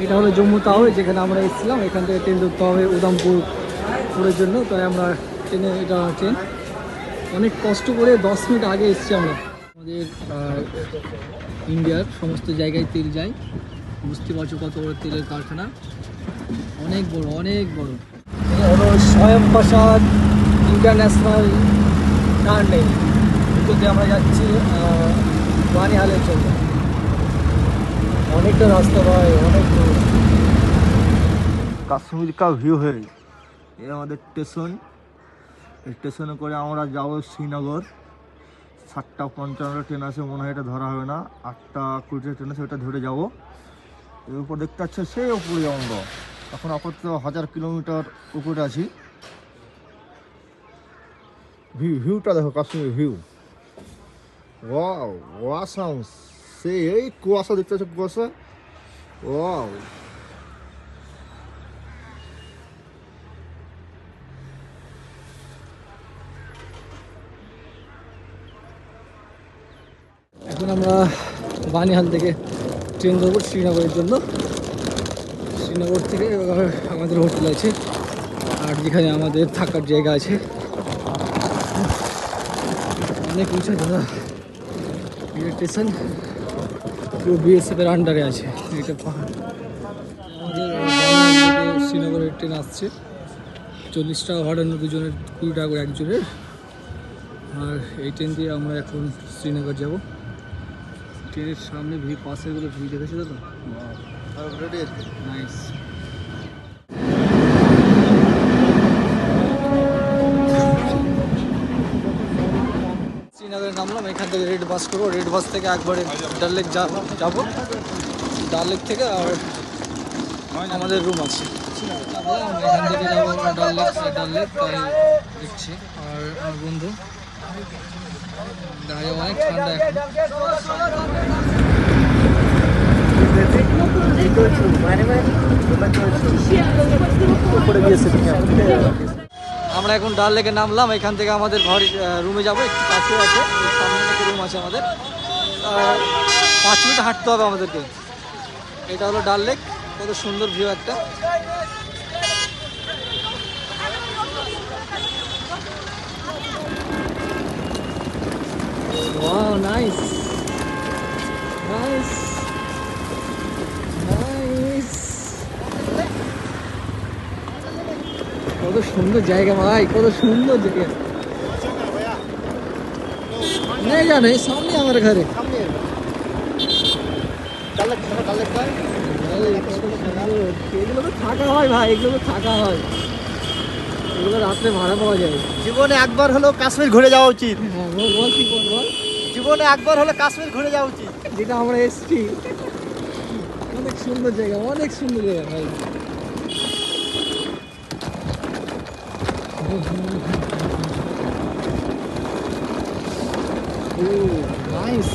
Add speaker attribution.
Speaker 1: এটা হলো জম্মু তাওয়ে, যেখানে আমরা এসেছিলাম। এখান থেকে ট্রেন ধরতে হবে উধামপুরের জন্য। তাই আমরা ট্রেনে, এটা ট্রেন অনেক কষ্ট করে 10 মিনিট আগে এসেছি আমরা। আমাদের ইন্ডিয়ার সমস্ত জায়গায় তেল যায়, বুঝতে পারছো কত বড় তেলের কারখানা, অনেক বড় অনেক বড়। এটা হলো স্বয়ংপ্রসাদ ইন্টারন্যাশনাল টার্নিং, ভিতরে আমরা যাচ্ছি বানিহালের জন্য। অনেকটা রাস্তা ভাই, অনেক দূর।
Speaker 2: কাশ্মীর কা ভিউ है ये আমাদের স্টেশন। স্টেশনে করে আমরা যাব শ্রীনগর। 7:55 ট্রেন আছে, মনে হয় এটা ধরা হবে না। 8:20 ট্রেন আছে, ওটা ধরে যাব। এর উপর দেখতে পাচ্ছ সেই উপরে আমরা এখন আপাতত 1000 কিলোমিটার উপরে আছি। ভিউটা দেখো, কাশ্মীর ভিউ। Wow, awesome. সেই এই কুয়াশা দেখতে পাচ্ছ, কুয়াশা। ওয়াও,
Speaker 1: এখন আমরা বানিহাল থেকে ট্রেন ধরবো শ্রীনগরের জন্য। শ্রীনগর থেকে আমাদের হোটেল আছে, আর যেখানে আমাদের থাকার জায়গা আছে। অনেক উঁচা দাদা, স্টেশন পুরো বিএসএফের আন্ডারে আছে। এটা পাহাড়। আমাদের বানিহাল থেকে শ্রীনগরের ট্রেন আসছে। 40 টাকা ভাড়া, 2 জনের 20 টাকা করে একজনের। আর এই ট্রেন দিয়ে আমরা এখন শ্রীনগর যাব। ট্রেনের সামনে ভিড়, পাশেগুলো ভিড় দেখেছিল তো, নাইস। শ্রীনগরে নামলাম, এখান থেকে রেড বাস করবো। রেড বাস থেকে একবারে ডাল লেক যাবো। ডাল লেক থেকে আর আমাদের রুম আছে, এখান থেকে যাবো আমরা ডাল লেক তাই দেখছি। আর আমার বন্ধু দেখা যাবে, অনেক ঠান্ডা এখন। আমরা এখন ডাল লেকে নামলাম। এখান থেকে আমাদের ঘর, রুমে যাবো। একটু কাছে আছে, সামনে থেকে রুম আছে আমাদের। 5 মিনিট হাঁটতে হবে আমাদেরকে। এটা হলো ডাল লেক, কত সুন্দর ভিউ একটা। Wow, nice nice nice. কত সুন্দর জায়গা ভাই, কত সুন্দর জায়গা। नहीं जाना है, सामने हमारे घर है। এগুলো তো থাকা হয় ভাই, এগুলো তো থাকা হয়, এগুলো রাত্রে ভাড়া পাওয়া যায়।
Speaker 2: জীবনে একবার হলেও কাশ্মীর ঘুরে যাওয়া উচিত।
Speaker 1: হ্যাঁ বল কি বল।
Speaker 2: জীবনে একবার হলে কাশ্মীর ঘুরে যাওয়া উচিত।
Speaker 1: যেটা আমরা এসছি, অনেক সুন্দর জায়গা, অনেক সুন্দর জায়গা ভাই। নাইস।